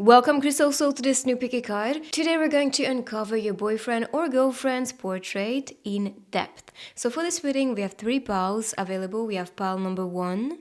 Welcome, Crystal Soul, to this new picky card. Today we're going to uncover your boyfriend or girlfriend's portrait in depth. So for this reading, we have three piles available. We have pile number 1,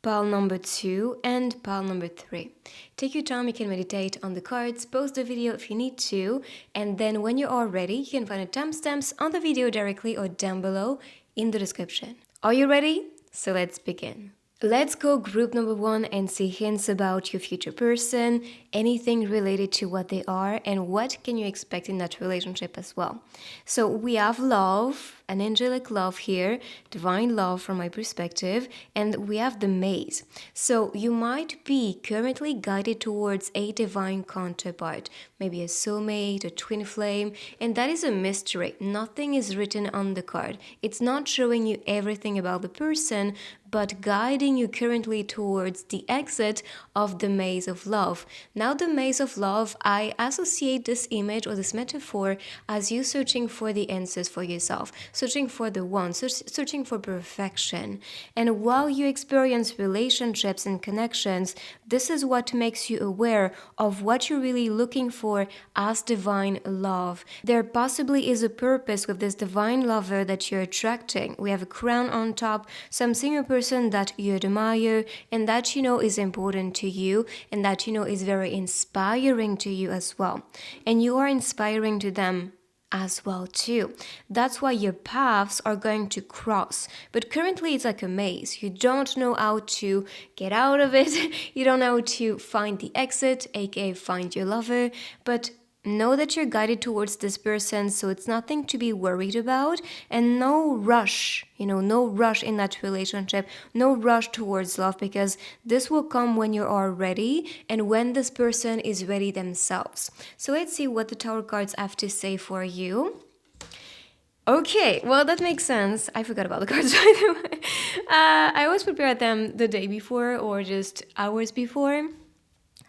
pile number 2, and pile number 3. Take your time, you can meditate on the cards, pause the video if you need to, and then when you are ready, you can find the timestamps on the video directly or down below in the description. Are you ready? So let's begin. Let's go group number 1 and see hints about your future person, anything related to what they are, and what can you expect in that relationship as well. So we have love, an angelic love here, divine love from my perspective, and we have the maze. So you might be currently guided towards a divine counterpart, maybe a soulmate, a twin flame, and that is a mystery. Nothing is written on the card. It's not showing you everything about the person, but guiding you currently towards the exit of the maze of love. Now, the maze of love, I associate this image or this metaphor as you searching for the answers for yourself, searching for the one, searching for perfection. And while you experience relationships and connections, this is what makes you aware of what you're really looking for as divine love. There possibly is a purpose with this divine lover that you're attracting. We have a crown on top, some single person that you admire and that you know is important to you and that you know is very inspiring to you as well. And you are inspiring to them as well too. That's why your paths are going to cross. But currently it's like a maze. You don't know how to get out of it. You don't know how to find the exit, aka find your lover, but know that you're guided towards this person, so it's nothing to be worried about, and no rush, no rush in that relationship, no rush towards love, because this will come when you are ready and when this person is ready themselves. So let's see what the tarot cards have to say for you. Okay, well, that makes sense. I forgot about the cards, by the way. I always prepare them the day before or just hours before,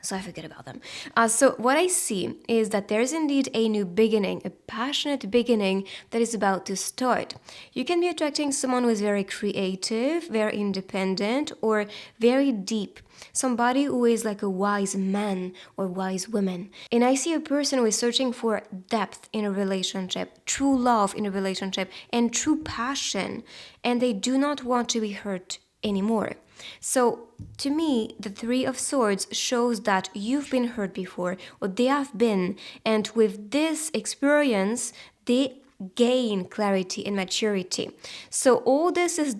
so I forget about them. So what I see is that there's indeed a new beginning, a passionate beginning that is about to start. You can be attracting someone who is very creative, very independent, or very deep. Somebody who is like a wise man or wise woman. And I see a person who is searching for depth in a relationship, true love in a relationship, and true passion. And they do not want to be hurt anymore. So, to me, the Three of Swords shows that you've been hurt before, or they have been, and with this experience, they gain clarity and maturity. So, all this is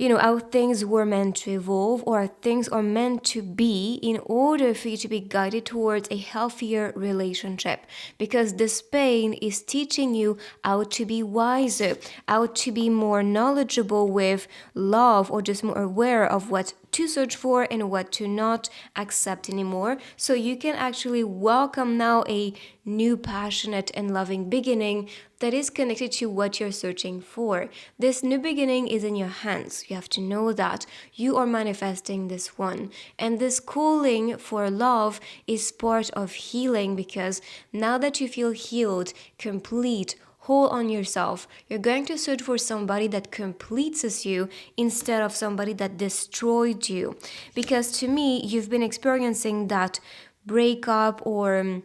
how things were meant to evolve or things are meant to be in order for you to be guided towards a healthier relationship, because this pain is teaching you how to be wiser, how to be more knowledgeable with love, or just more aware of what to search for and what to not accept anymore, so you can actually welcome now a new passionate and loving beginning that is connected to what you're searching for. This new beginning is in your hands. You have to know that you are manifesting this one, and this calling for love is part of healing, because now that you feel healed, complete, whole on yourself, you're going to search for somebody that completes you instead of somebody that destroyed you. Because to me, you've been experiencing that breakup or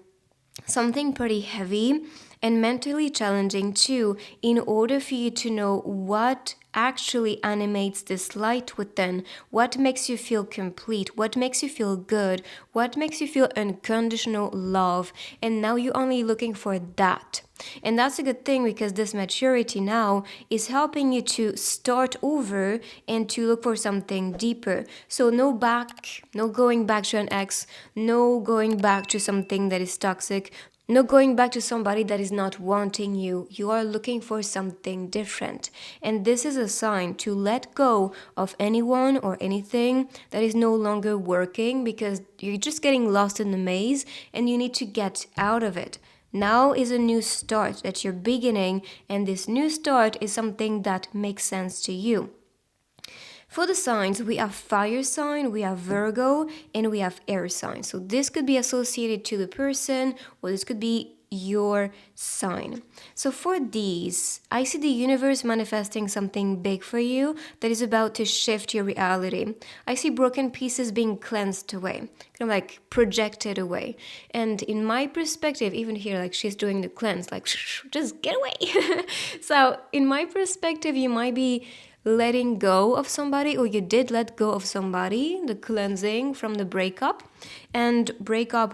something pretty heavy and mentally challenging too, in order for you to know what actually animates this light within, what makes you feel complete, what makes you feel good, what makes you feel unconditional love. And now you're only looking for that. And that's a good thing, because this maturity now is helping you to start over and to look for something deeper. So no going back to an ex, no going back to something that is toxic, no going back to somebody that is not wanting you. You are looking for something different. And this is a sign to let go of anyone or anything that is no longer working, because you're just getting lost in the maze and you need to get out of it. Now is a new start that you're beginning, and this new start is something that makes sense to you. For the signs, we have fire sign, we have Virgo, and we have air sign. So this could be associated to the person, or this could be your sign. So for these, I see the universe manifesting something big for you that is about to shift your reality. I see broken pieces being cleansed away, kind of like projected away. And in my perspective, even here, like she's doing the cleanse, like just get away. So in my perspective, you might be letting go of somebody, or you did let go of somebody, the cleansing from the breakup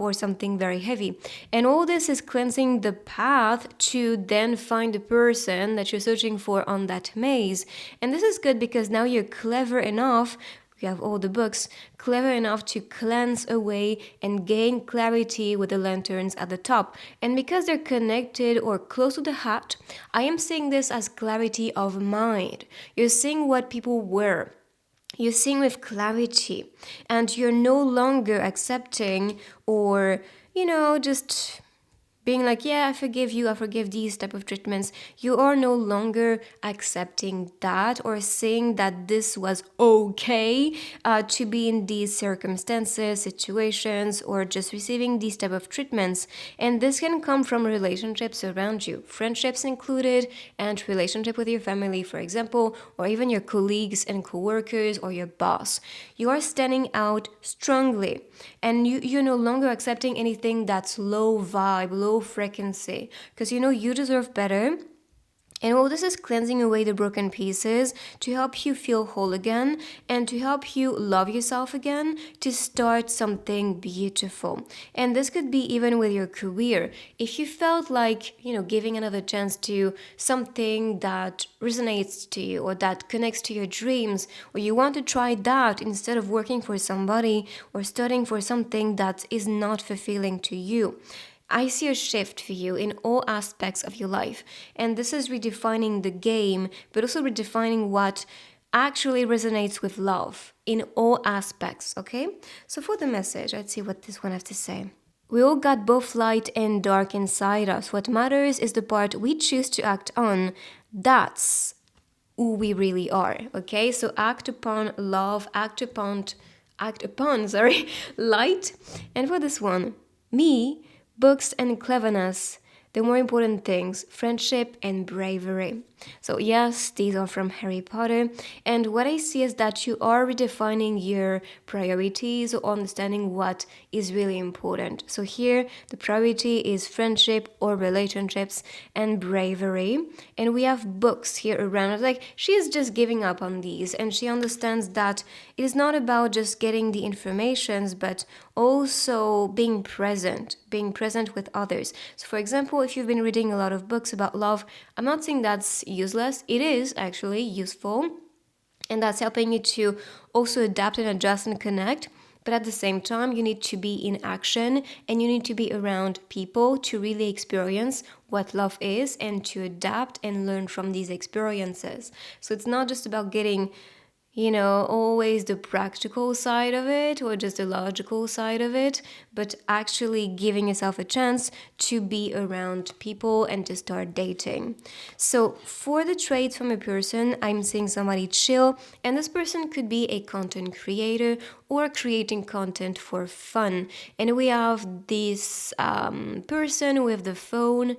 or something very heavy. And all this is cleansing the path to then find the person that you're searching for on that maze. And this is good because now you're clever enough, you have all the books, clever enough to cleanse away and gain clarity with the lanterns at the top. And because they're connected or close to the hat, I am seeing this as clarity of mind. You're seeing what people were. You're seeing with clarity, and you're no longer accepting or, just being like, yeah, I forgive you, I forgive these type of treatments. You are no longer accepting that or saying that this was okay to be in these circumstances, situations, or just receiving these type of treatments. And this can come from relationships around you, friendships included, and relationship with your family, for example, or even your colleagues and coworkers or your boss. You are standing out strongly, and you're no longer accepting anything that's low vibe, low frequency, because you deserve better. And all this is cleansing away the broken pieces to help you feel whole again and to help you love yourself again, to start something beautiful. And this could be even with your career. If you felt like, giving another chance to something that resonates to you or that connects to your dreams, or you want to try that instead of working for somebody or studying for something that is not fulfilling to you. I see a shift for you in all aspects of your life. And this is redefining the game, but also redefining what actually resonates with love in all aspects, okay? So for the message, let's see what this one has to say. We all got both light and dark inside us. What matters is the part we choose to act on. That's who we really are, okay? So act upon love, act upon, light. And for this one, me, books and cleverness, the more important things, friendship and bravery. So yes, these are from Harry Potter. And what I see is that you are redefining your priorities or understanding what is really important. So here, the priority is friendship or relationships and bravery. And we have books here around. Like, she is just giving up on these. And she understands that it is not about just getting the informations, but also being present with others. So for example, if you've been reading a lot of books about love, I'm not saying that's useless. It is actually useful, and that's helping you to also adapt and adjust and connect. But at the same time, you need to be in action and you need to be around people to really experience what love is and to adapt and learn from these experiences. So it's not just about getting always the practical side of it or just the logical side of it, but actually giving yourself a chance to be around people and to start dating. So for the traits from a person, I'm seeing somebody chill, and this person could be a content creator or creating content for fun. And we have this person with the phone,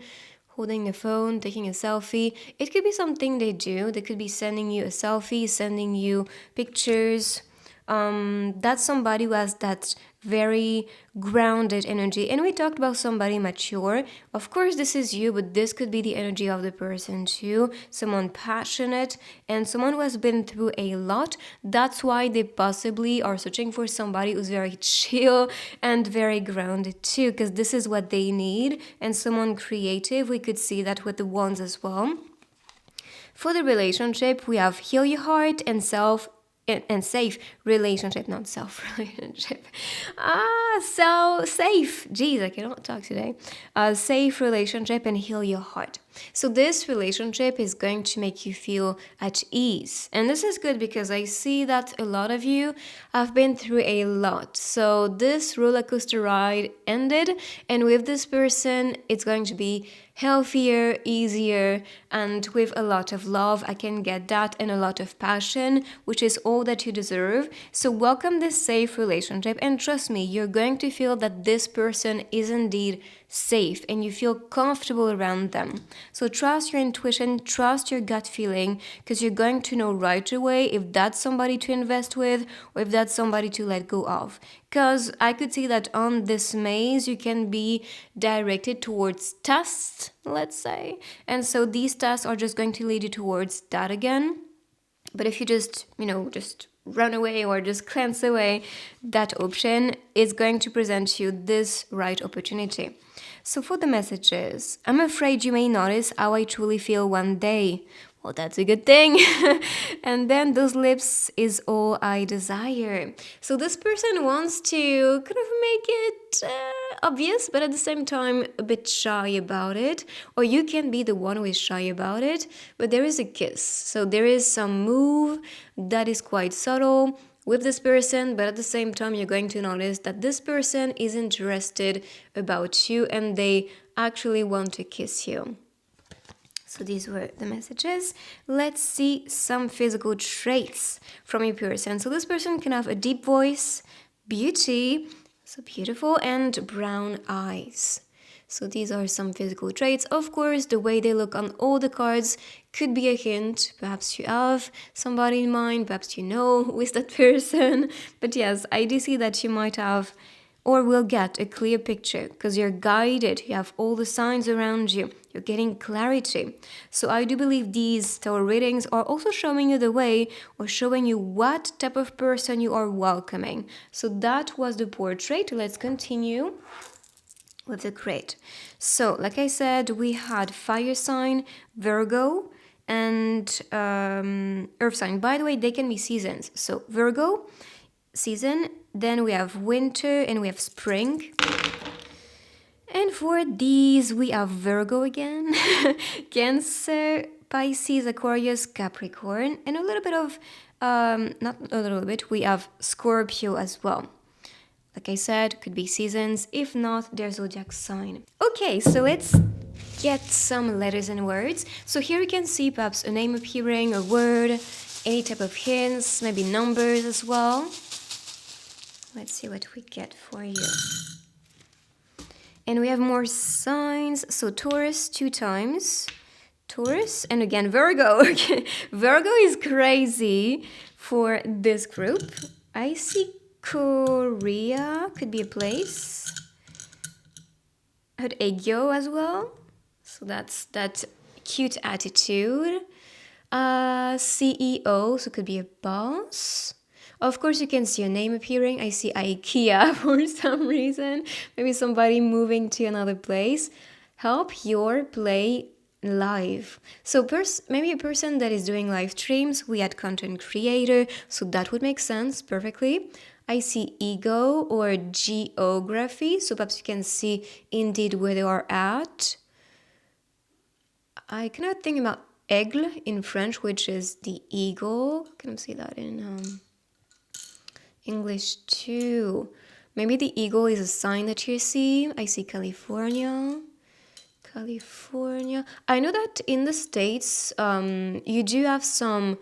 holding a phone, taking a selfie. It could be something they do. They could be sending you a selfie, sending you pictures. That's somebody who has that very grounded energy. And we talked about somebody mature. Of course, this is you, but this could be the energy of the person too. Someone passionate and someone who has been through a lot. That's why they possibly are searching for somebody who's very chill and very grounded too, because this is what they need. And someone creative, we could see that with the wands as well. For the relationship, we have heal your heart and safe relationship, not self-relationship. So safe. Jeez, I cannot talk today. Safe relationship and heal your heart. So this relationship is going to make you feel at ease. And this is good because I see that a lot of you have been through a lot. So this roller coaster ride ended, and with this person, it's going to be healthier, easier, and with a lot of love. I can get that, and a lot of passion, which is all that you deserve. So welcome this safe relationship, and trust me, you're going to feel that this person is indeed safe and you feel comfortable around them. So trust your intuition, trust your gut feeling, because you're going to know right away if that's somebody to invest with or if that's somebody to let go of. Because I could see that on this maze you can be directed towards tests, let's say, and so these tests are just going to lead you towards that again. But if you just run away or just glance away, that option is going to present you this right opportunity. So for the messages, I'm afraid you may notice how I truly feel one day. Well, that's a good thing. And then those lips is all I desire. So this person wants to kind of make it obvious, but at the same time a bit shy about it. Or you can be the one who is shy about it, but there is a kiss. So there is some move that is quite subtle with this person, but at the same time you're going to notice that this person is interested about you and they actually want to kiss you. So these were the messages. Let's see some physical traits from your person. So this person can have a deep voice, beauty, so beautiful, and brown eyes. So these are some physical traits. Of course, the way they look on all the cards could be a hint. Perhaps you have somebody in mind, perhaps you know who is that person. But yes, I do see that you might have or will get a clear picture because you're guided, you have all the signs around you, you're getting clarity. So I do believe these tarot readings are also showing you the way or showing you what type of person you are welcoming. So that was the portrait. Let's continue with the crate. So like I said, we had fire sign, Virgo, and earth sign. By the way, they can be seasons. So Virgo, season, then we have winter and we have spring. And for these we have Virgo again, Cancer, Pisces, Aquarius, Capricorn, and a little bit of not a little bit, we have Scorpio as well. Like I said, could be seasons, if not their zodiac sign. Okay, so let's get some letters and words. So here you can see perhaps a name appearing, a word, any type of hints, maybe numbers as well. Let's see what we get for you. And we have more signs. So Taurus 2 times. Taurus and again Virgo. Virgo is crazy for this group. I see Korea, could be a place. I heard Aegyo as well. So that's that cute attitude. CEO, so could be a boss. Of course, you can see a name appearing. I see IKEA for some reason. Maybe somebody moving to another place. Help your play live. So maybe a person that is doing live streams. We had content creator, so that would make sense perfectly. I see ego or geography. So perhaps you can see indeed where they are at. I cannot think about aigle in French, which is the eagle. Can I see that in English too? Maybe the eagle is a sign that you see. I see California. I know that in the States, you do have some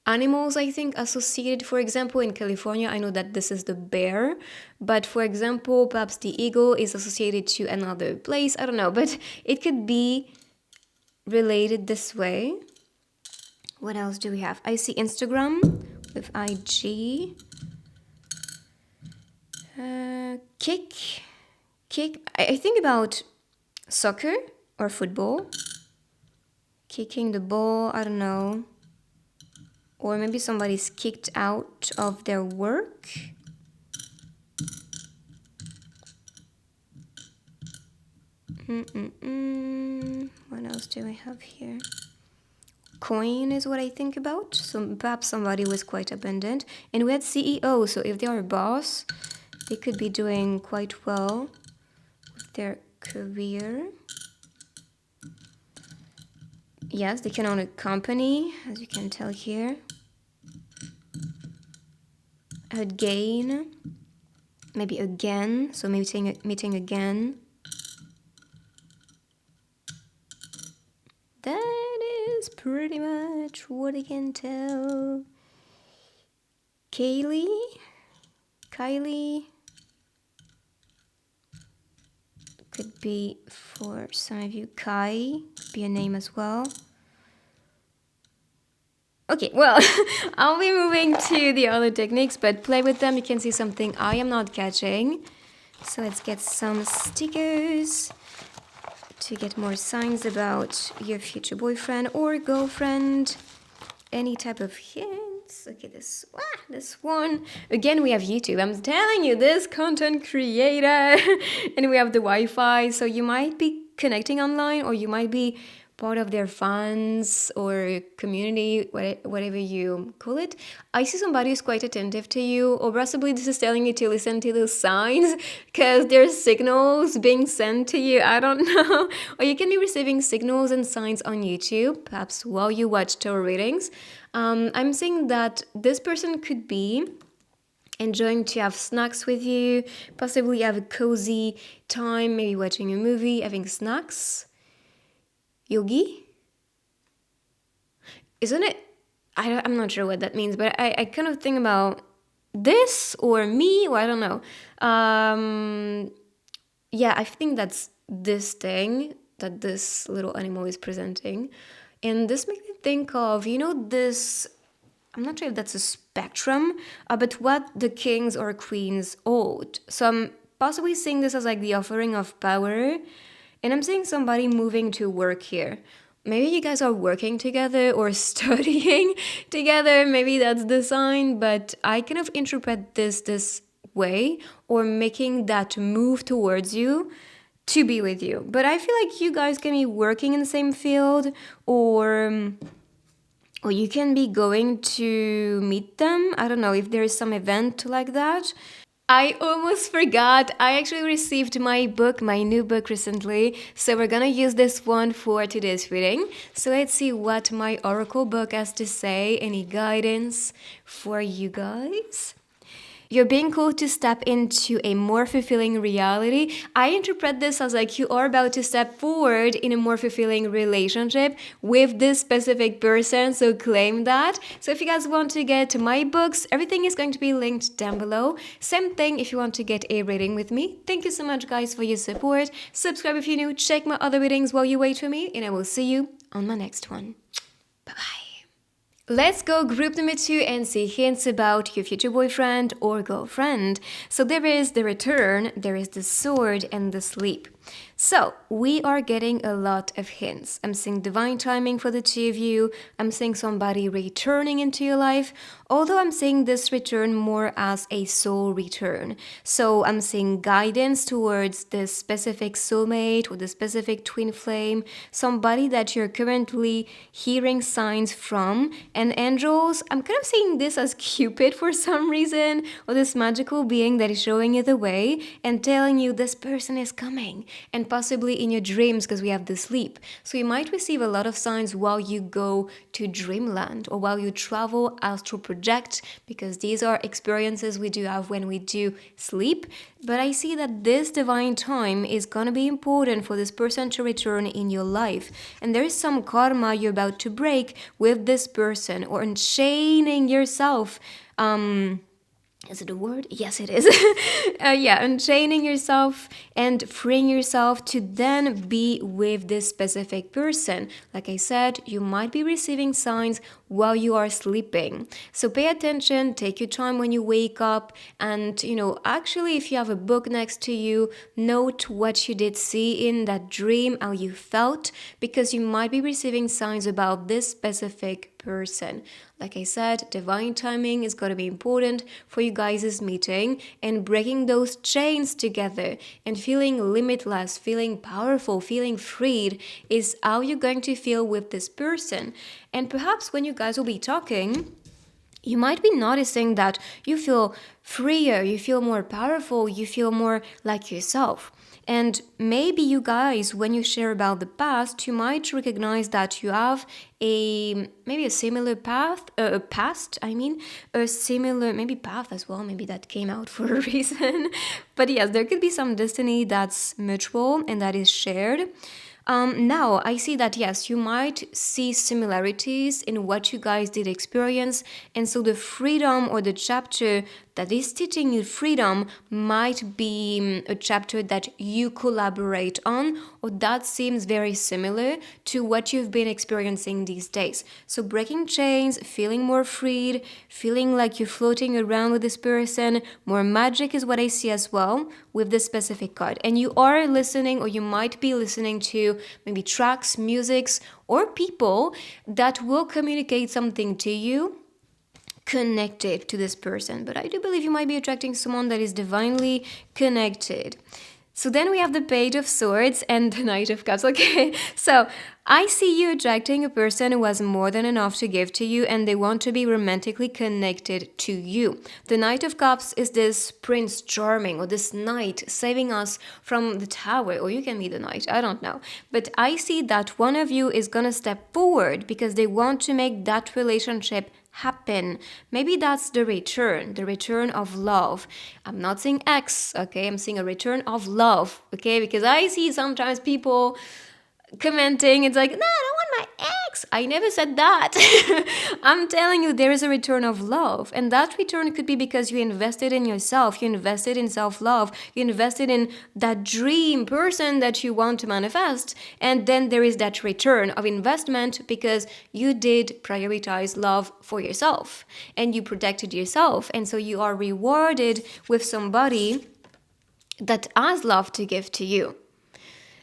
animals, I think, associated. For example, in California, I know that this is the bear. But for example, perhaps the eagle is associated to another place. I don't know, but it could be related this way. What else do we have? I see Instagram with IG. Kick. I think about soccer or football. Kicking the ball, I don't know. Or maybe somebody's kicked out of their work. What else do we have here? Coin is what I think about. So perhaps somebody was quite abundant. And we had CEO, so if they are a boss, they could be doing quite well with their career. Yes, they can own a company, as you can tell here. Again, maybe again, so meeting again. That is pretty much what I can tell. Kylie, could be for some of you. Kai could be a name as well. Okay, well, I'll be moving to the other techniques, but play with them. You can see something I am not catching. So let's get some stickers to get more signs about your future boyfriend or girlfriend. Any type of hints. Okay, this one. Again, we have YouTube. I'm telling you, this content creator. And we have the Wi-Fi. So you might be connecting online, or you might be part of their fans or community, whatever you call it. I see somebody who's quite attentive to you, or possibly this is telling you to listen to the signs because there's signals being sent to you. I don't know. Or you can be receiving signals and signs on YouTube, perhaps while you watch tarot readings. I'm saying that this person could be enjoying to have snacks with you, possibly have a cozy time, maybe watching a movie, having snacks. Yogi? Isn't it? I'm not sure what that means, but I kind of think about this or me, or I don't know. Yeah, I think that's this thing that this little animal is presenting. And this makes me think of, this, I'm not sure if that's a spectrum, but what the kings or queens owed. So I'm possibly seeing this as like the offering of power. And I'm seeing somebody moving to work here. Maybe you guys are working together or studying together. Maybe that's the sign, but I kind of interpret this way, or making that move towards you to be with you. But I feel like you guys can be working in the same field, or you can be going to meet them. I don't know if there is some event like that. I almost forgot. I actually received my new book recently. So we're gonna use this one for today's reading. So let's see what my oracle book has to say. Any guidance for you guys? You're being called to step into a more fulfilling reality. I interpret this as like you are about to step forward in a more fulfilling relationship with this specific person, so claim that. So if you guys want to get my books, everything is going to be linked down below. Same thing if you want to get a reading with me. Thank you so much guys for your support. Subscribe if you're new, check my other readings while you wait for me, and I will see you on my next one. Bye-bye. Let's go group number 2 and see hints about your future boyfriend or girlfriend. So there is the return, there is the sword, and the sleep. So we are getting a lot of hints. I'm seeing divine timing for the two of you. I'm seeing somebody returning into your life, although I'm seeing this return more as a soul return. So I'm seeing guidance towards this specific soulmate or the specific twin flame, somebody that you're currently hearing signs from. And angels, I'm kind of seeing this as Cupid for some reason, or this magical being that is showing you the way and telling you this person is coming, and possibly in your dreams because we have the sleep. So you might receive a lot of signs while you go to dreamland or while you travel astral project, because these are experiences we do have when we do sleep. But I see that this divine time is gonna be important for this person to return in your life, and there is some karma you're about to break with this person, or enchaining yourself. Is it a word? Yes, it is. Yeah, unchaining yourself and freeing yourself to then be with this specific person. Like I said, you might be receiving signs while you are sleeping. So pay attention, take your time when you wake up, and actually if you have a book next to you, note what you did see in that dream, how you felt, because you might be receiving signs about this specific person. Like I said, divine timing is going to be important for you guys' meeting, and breaking those chains together and feeling limitless, feeling powerful, feeling freed is how you're going to feel with this person. And perhaps when you guys will be talking, you might be noticing that you feel freer, you feel more powerful, you feel more like yourself. And maybe you guys, when you share about the past, you might recognize that you have maybe a similar past, a similar maybe path as well. Maybe that came out for a reason. But yes, there could be some destiny that's mutual and that is shared. Now, I see that yes, you might see similarities in what you guys did experience, and so the freedom or the chapter that is teaching you freedom might be a chapter that you collaborate on, or that seems very similar to what you've been experiencing these days. So, breaking chains, feeling more freed, feeling like you're floating around with this person, more magic is what I see as well with this specific card. And you are listening, or you might be listening to maybe tracks, musics, or people that will communicate something to you connected to this person. But I do believe you might be attracting someone that is divinely connected. So then we have the Page of Swords and the Knight of Cups. Okay, so I see you attracting a person who has more than enough to give to you and they want to be romantically connected to you. The Knight of Cups is this Prince Charming or this knight saving us from the tower, or you can be the knight, I don't know. But I see that one of you is gonna step forward because they want to make that relationship happen. Maybe that's the return of love. I'm not saying X, okay? I'm saying a return of love, okay? Because I see sometimes people commenting, it's like, no, I don't want my ex. I never said that. I'm telling you, there is a return of love. And that return could be because you invested in yourself, you invested in self-love, you invested in that dream person that you want to manifest. And then there is that return of investment because you did prioritize love for yourself and you protected yourself. And so you are rewarded with somebody that has love to give to you.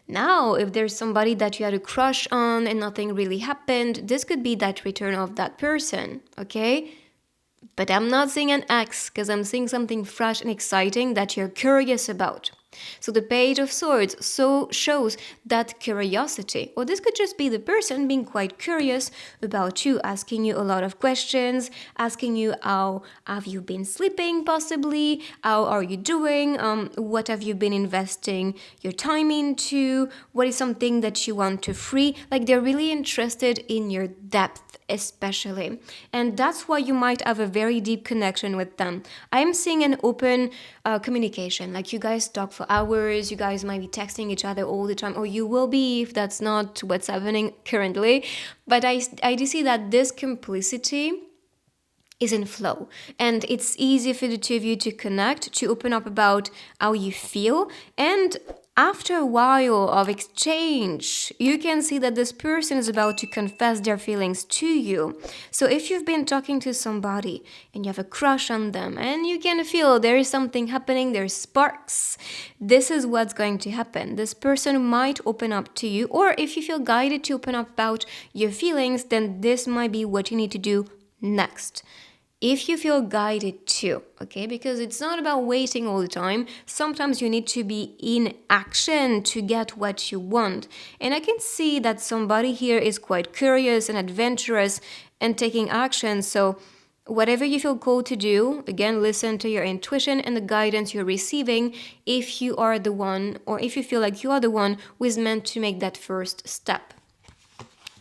Now, if there's somebody that you had a crush on and nothing really happened, this could be that return of that person, okay? But I'm not seeing an ex because I'm seeing something fresh and exciting that you're curious about. So the Page of Swords shows that curiosity. Or this could just be the person being quite curious about you, asking you a lot of questions, asking you how have you been sleeping possibly, how are you doing, what have you been investing your time into, what is something that you want to free. Like they're really interested in your depth especially. And that's why you might have a very deep connection with them. I'm seeing an open communication, like you guys talk for hours, you guys might be texting each other all the time, or you will be if that's not what's happening currently. But I do see that this complicity is in flow and it's easy for the two of you to connect, to open up about how you feel. And after a while of exchange, you can see that this person is about to confess their feelings to you. So if you've been talking to somebody and you have a crush on them and you can feel there is something happening, there's sparks, this is what's going to happen. This person might open up to you, or if you feel guided to open up about your feelings, then this might be what you need to do next. If you feel guided to, okay, because it's not about waiting all the time. Sometimes you need to be in action to get what you want. And I can see that somebody here is quite curious and adventurous and taking action. So whatever you feel called to do, again, listen to your intuition and the guidance you're receiving if you are the one, or if you feel like you are the one who is meant to make that first step.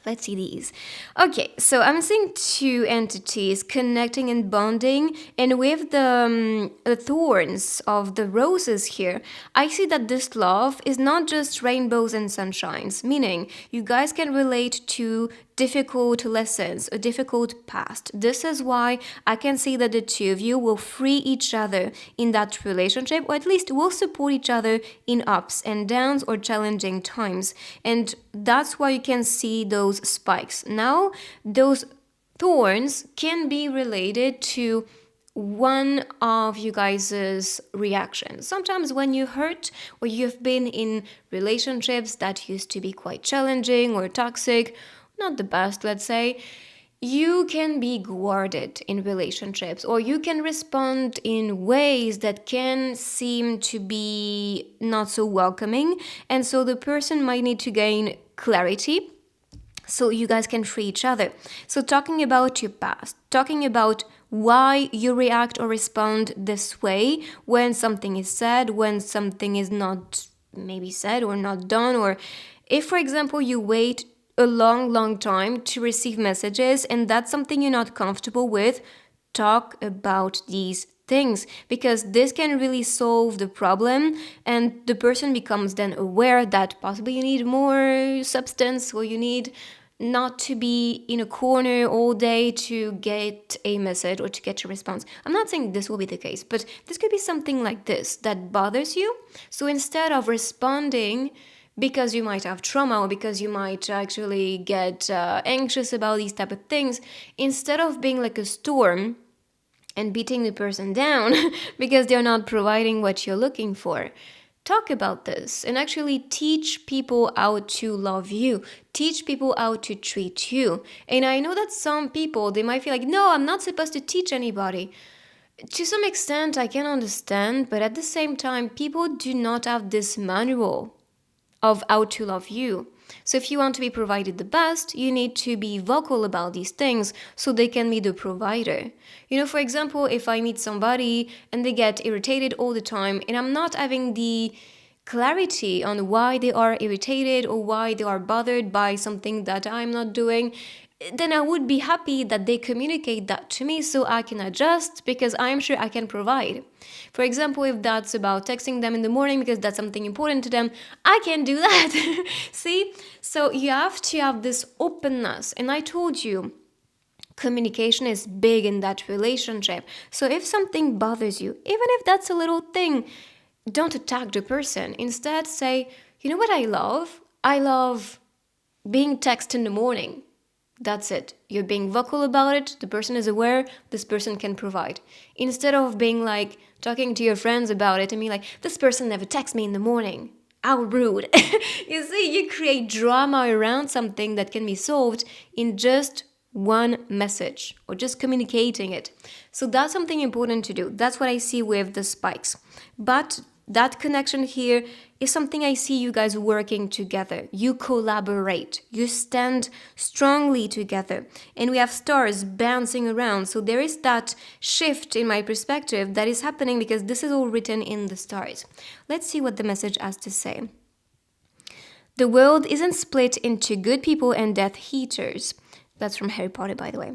Let's see these. Okay, so I'm seeing two entities connecting and bonding, and with the thorns of the roses here, I see that this love is not just rainbows and sunshines, meaning you guys can relate to difficult lessons, a difficult past. This is why I can see that the two of you will free each other in that relationship, or at least will support each other in ups and downs or challenging times. And that's why you can see those spikes. Now, those thorns can be related to one of you guys' reactions. Sometimes when you hurt or you've been in relationships that used to be quite challenging or toxic, not the best, let's say, you can be guarded in relationships, or you can respond in ways that can seem to be not so welcoming. And so the person might need to gain clarity so you guys can free each other. So talking about your past, talking about why you react or respond this way when something is said, when something is not maybe said or not done. Or if, for example, you wait a long time to receive messages and that's something you're not comfortable with, talk about these things, because this can really solve the problem, and the person becomes then aware that possibly you need more substance, or you need not to be in a corner all day to get a message or to get a response. I'm not saying this will be the case, but this could be something like this that bothers you. So instead of responding because you might have trauma or because you might actually get anxious about these type of things, instead of being like a storm and beating the person down because they're not providing what you're looking for, talk about this and actually teach people how to love you, teach people how to treat you. And I know that some people, they might feel like, no, I'm not supposed to teach anybody. To some extent, I can understand, but at the same time, people do not have this manual of how to love you. So if you want to be provided the best, you need to be vocal about these things so they can be the provider. You know, for example, if I meet somebody and they get irritated all the time and I'm not having the clarity on why they are irritated or why they are bothered by something that I'm not doing, then I would be happy that they communicate that to me so I can adjust, because I'm sure I can provide. For example, if that's about texting them in the morning because that's something important to them, I can do that. See? So you have to have this openness. And I told you, communication is big in that relationship. So if something bothers you, even if that's a little thing, don't attack the person. Instead, say, you know what I love? I love being texted in the morning. That's it. You're being vocal about it. The person is aware. This person can provide. Instead of being like talking to your friends about it and being like, this person never texts me in the morning. How rude. You see, you create drama around something that can be solved in just one message or just communicating it. So that's something important to do. That's what I see with the spikes. But that connection here is something I see you guys working together. You collaborate. You stand strongly together. And we have stars bouncing around. So there is that shift in my perspective that is happening because this is all written in the stars. Let's see what the message has to say. The world isn't split into good people and Death Eaters. That's from Harry Potter, by the way.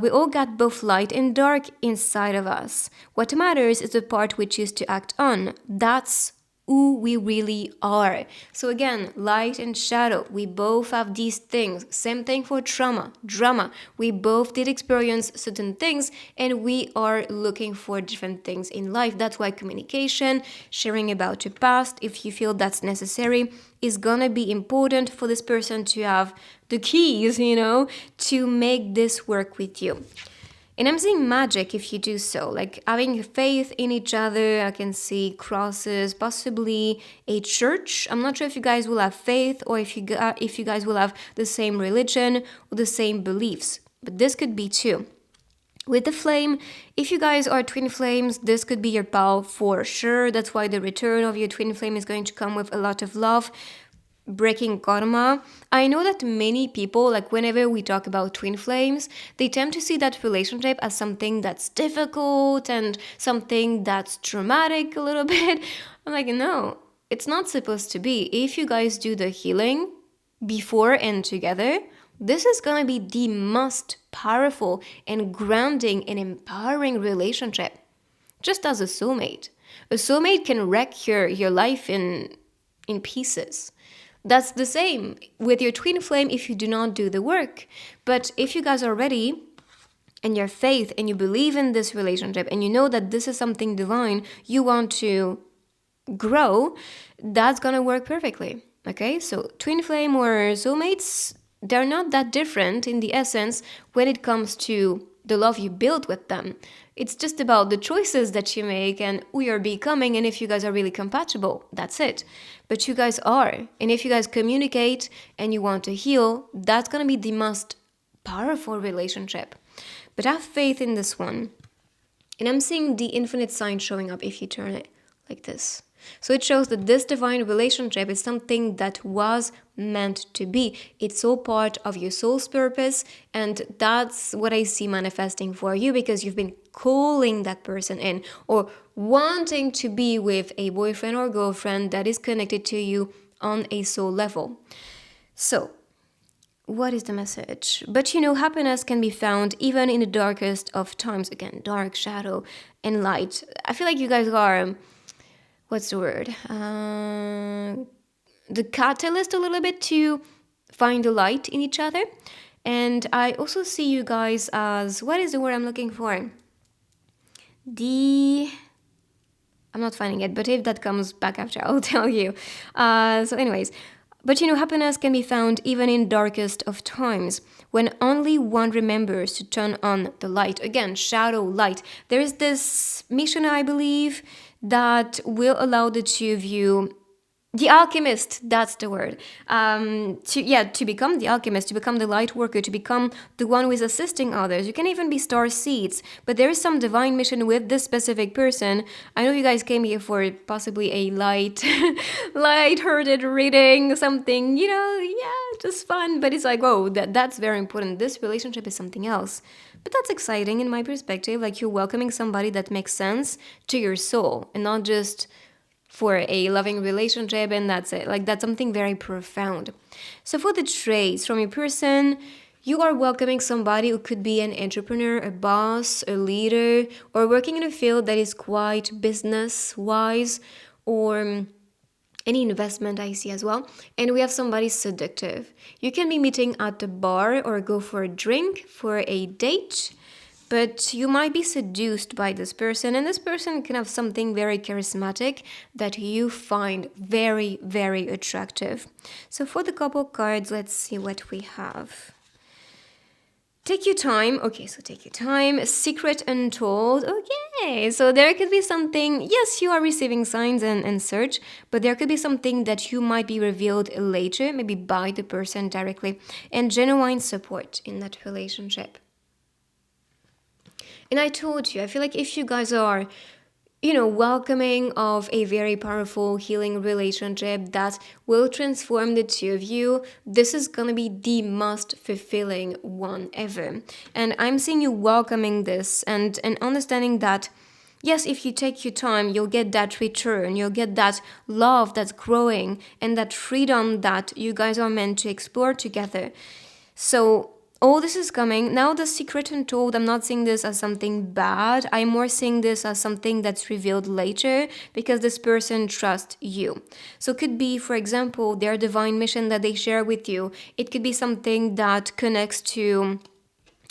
We all got both light and dark inside of us. What matters is the part we choose to act on. That's who we really are. So again, light and shadow, we both have these things. Same thing for trauma, drama. We both did experience certain things and we are looking for different things in life. That's why communication, sharing about your past, if you feel that's necessary, is gonna be important for this person to have the keys, to make this work with you. And I'm seeing magic if you do so, like having faith in each other. I can see crosses, possibly a church. I'm not sure if you guys will have faith or if you guys will have the same religion or the same beliefs, but this could be too. With the flame, if you guys are twin flames, this could be your pal for sure. That's why the return of your twin flame is going to come with a lot of love. Breaking karma. I know that many people, like whenever we talk about twin flames, they tend to see that relationship as something that's difficult and something that's traumatic a little bit. I'm like, no, it's not supposed to be. If you guys do the healing before and together, this is gonna be the most powerful and grounding and empowering relationship. Just as a soulmate. A soulmate can wreck your life in pieces. That's the same with your twin flame if you do not do the work. But if you guys are ready and your faith and you believe in this relationship and you know that this is something divine, you want to grow, that's gonna work perfectly. Okay, so twin flame or soulmates, they're not that different in the essence when it comes to the love you build with them. It's just about the choices that you make and who you're becoming, and if you guys are really compatible, that's it. But you guys are. And if you guys communicate and you want to heal, that's going to be the most powerful relationship. But have faith in this one. And I'm seeing the infinite sign showing up if you turn it like this. So it shows that this divine relationship is something that was meant to be. It's all part of your soul's purpose, and that's what I see manifesting for you, because you've been calling that person in, or wanting to be with a boyfriend or girlfriend that is connected to you on a soul level. So, what is the message? But happiness can be found even in the darkest of times. Again, dark, shadow, and light. I feel like you guys are, what's the word? The catalyst a little bit to find the light in each other. And I also see you guys as, what is the word I'm looking for? I'm not finding it, but if that comes back after, I'll tell you. So anyways, but happiness can be found even in darkest of times, when only one remembers to turn on the light. Again, shadow, light. There's this mission, I believe, that will allow the two of you, the alchemist, that's the word, to become the alchemist, to become the light worker, to become the one who is assisting others. You can even be star seeds, but there is some divine mission with this specific person. I know you guys came here for possibly a light-hearted reading, something, just fun, but it's like, oh, that's very important. This relationship is something else. But that's exciting in my perspective, like you're welcoming somebody that makes sense to your soul, and not just for a loving relationship and that's it. Like, that's something very profound. So for the traits from your person, you are welcoming somebody who could be an entrepreneur, a boss, a leader, or working in a field that is quite business wise, or any investment I see as well. And we have somebody seductive. You can be meeting at the bar or go for a drink, for a date, but you might be seduced by this person, and this person can have something very charismatic that you find very, very attractive. So for the couple cards, let's see what we have. Take your time. Okay, so take your time. Secret untold. Okay, so there could be something. Yes, you are receiving signs and search, but there could be something that you might be revealed later, maybe by the person directly, and genuine support in that relationship. And I told you, I feel like if you guys are, welcoming of a very powerful healing relationship that will transform the two of you, this is gonna be the most fulfilling one ever. And I'm seeing you welcoming this and understanding that, yes, if you take your time, you'll get that return, you'll get that love that's growing and that freedom that you guys are meant to explore together. So all this is coming. Now the secret untold, I'm not seeing this as something bad. I'm more seeing this as something that's revealed later because this person trusts you. So it could be, for example, their divine mission that they share with you. It could be something that connects to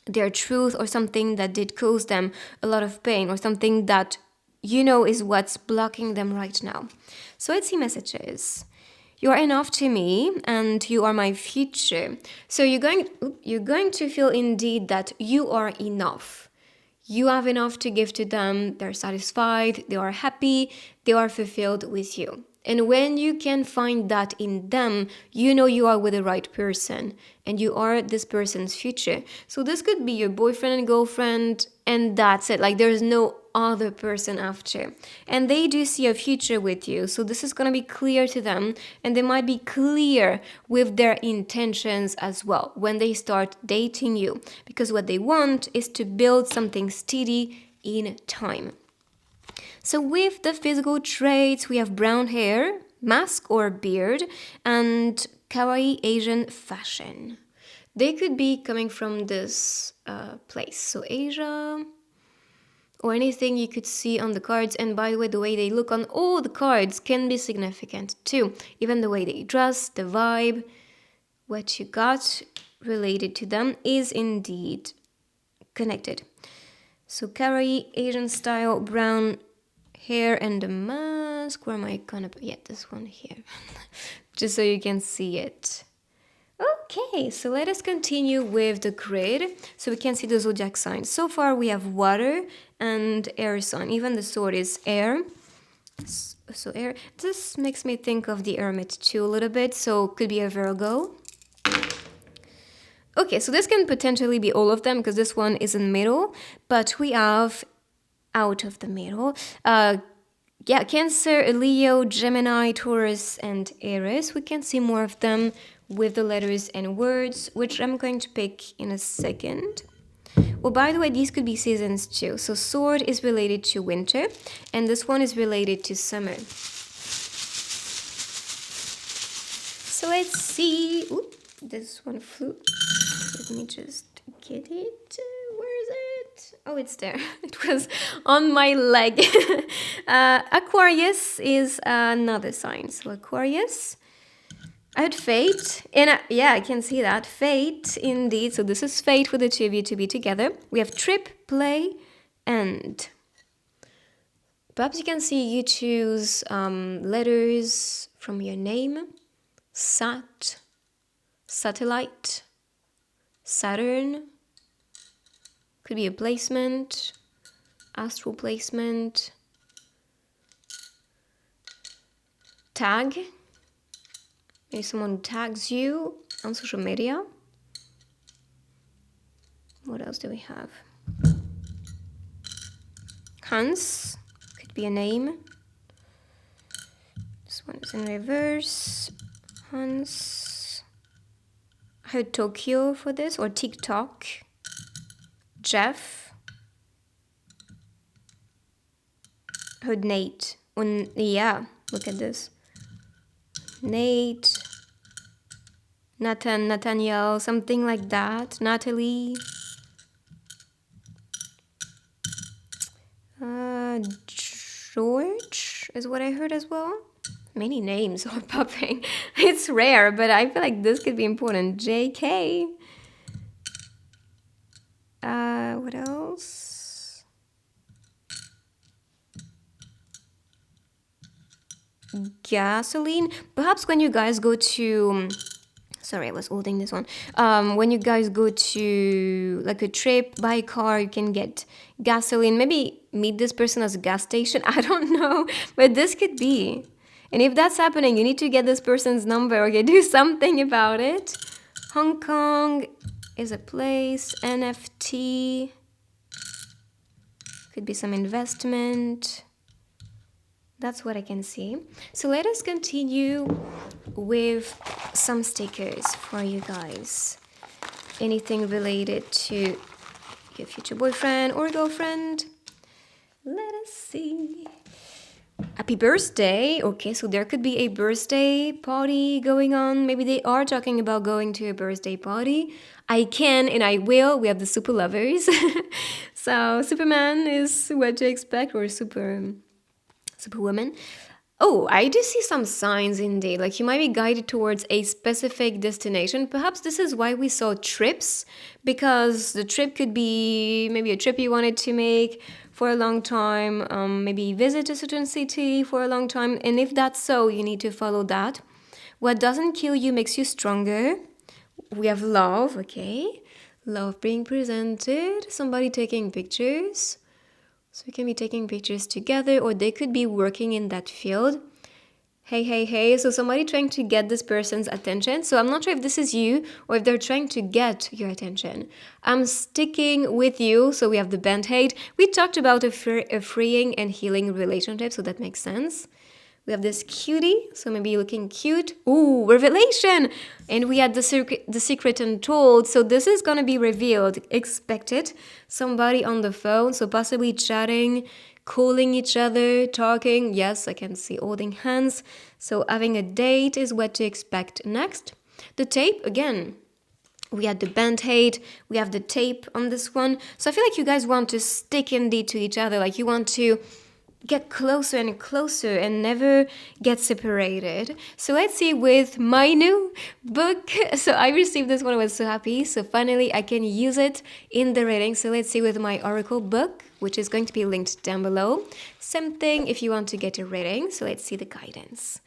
their truth, or something that did cause them a lot of pain, or something that is what's blocking them right now. So let's see messages. You are enough to me and you are my future. So you're going to feel indeed that you are enough. You have enough to give to them. They're satisfied, they are happy, they are fulfilled with you. And when you can find that in them, you are with the right person and you are this person's future. So this could be your boyfriend and girlfriend, and that's it. Like, there's no other person after. And they do see a future with you. So this is going to be clear to them, and they might be clear with their intentions as well when they start dating you, because what they want is to build something steady in time. So with the physical traits, we have brown hair, mask or beard, and kawaii Asian fashion. They could be coming from this place. So Asia, or anything you could see on the cards. And by the way, the way they look on all the cards can be significant too. Even the way they dress, the vibe, what you got related to them is indeed connected. So kawaii Asian style, brown hair and the mask. Where am I gonna put? Yeah, this one here. Just so you can see it. Okay, so let us continue with the grid so we can see the zodiac signs. So far we have water and air sign. Even the sword is air. So air. This makes me think of the hermit too a little bit. So could be a Virgo. Okay, so this can potentially be all of them because this one is in the middle. But we have out of the middle, yeah, Cancer, Leo, Gemini, Taurus, and Aries. We can see more of them with the letters and words, which I'm going to pick in a second. Well, by the way, these could be seasons too. So sword is related to winter, and this one is related to summer. So let's see. Oop, this one flew. Let me just get it. Where is it? Oh, it's there. It was on my leg. Aquarius is another sign. So Aquarius. I had fate, and yeah, I can see that. Fate, indeed. So this is fate for the two of you to be together. We have trip, play, and perhaps you can see you choose letters from your name. Sat, satellite, Saturn. Could be a placement, astral placement. Tag. Maybe someone tags you on social media. What else do we have? Hans, could be a name. This one is in reverse. Hans. I heard Tokyo for this, or TikTok. Jeff. I heard Nate. Yeah, look at this. Nate, Nathan, Nathaniel, something like that. Natalie, George is what I heard as well. Many names are popping. It's rare, but I feel like this could be important. JK. What else? Gasoline. Perhaps when you guys go to sorry, I was holding this one. When you guys go to like a trip by car, you can get gasoline. Maybe meet this person at a gas station. I don't know, but this could be. And if that's happening, you need to get this person's number. Okay, do something about it. Hong Kong is a place. NFT. Could be some investment. That's what I can see. So let us continue with some stickers for you guys. Anything related to your future boyfriend or girlfriend. Let us see. Happy birthday. Okay, so there could be a birthday party going on. Maybe they are talking about going to a birthday party. I can and I will. We have the super lovers. So Superman is what to expect, or Superwoman. Oh, I do see some signs indeed. Like you might be guided towards a specific destination. Perhaps this is why we saw trips, because the trip could be maybe a trip you wanted to make for a long time, maybe visit a certain city for a long time. And if that's so, you need to follow that. What doesn't kill you makes you stronger. We have love, okay? Love being presented. Somebody taking pictures. So we can be taking pictures together, or they could be working in that field. Hey, hey, hey. So somebody trying to get this person's attention. So I'm not sure if this is you or if they're trying to get your attention. I'm sticking with you. So we have the band-aid. We talked about a freeing and healing relationship, so that makes sense. We have this cutie, so maybe looking cute. Ooh, revelation! And we had the secret untold, so this is gonna be revealed. Expect it. Somebody on the phone, so possibly chatting, calling each other, talking. Yes, I can see holding hands. So having a date is what to expect next. The tape, again. We had the band-aid, we have the tape on this one. So I feel like you guys want to stick indeed to each other, like you want to get closer and closer and never get separated. So let's see with my new book. So I received this one, I was so happy. So finally I can use it in the reading. So let's see with my Oracle book, which is going to be linked down below. Same thing if you want to get a reading. So let's see the guidance.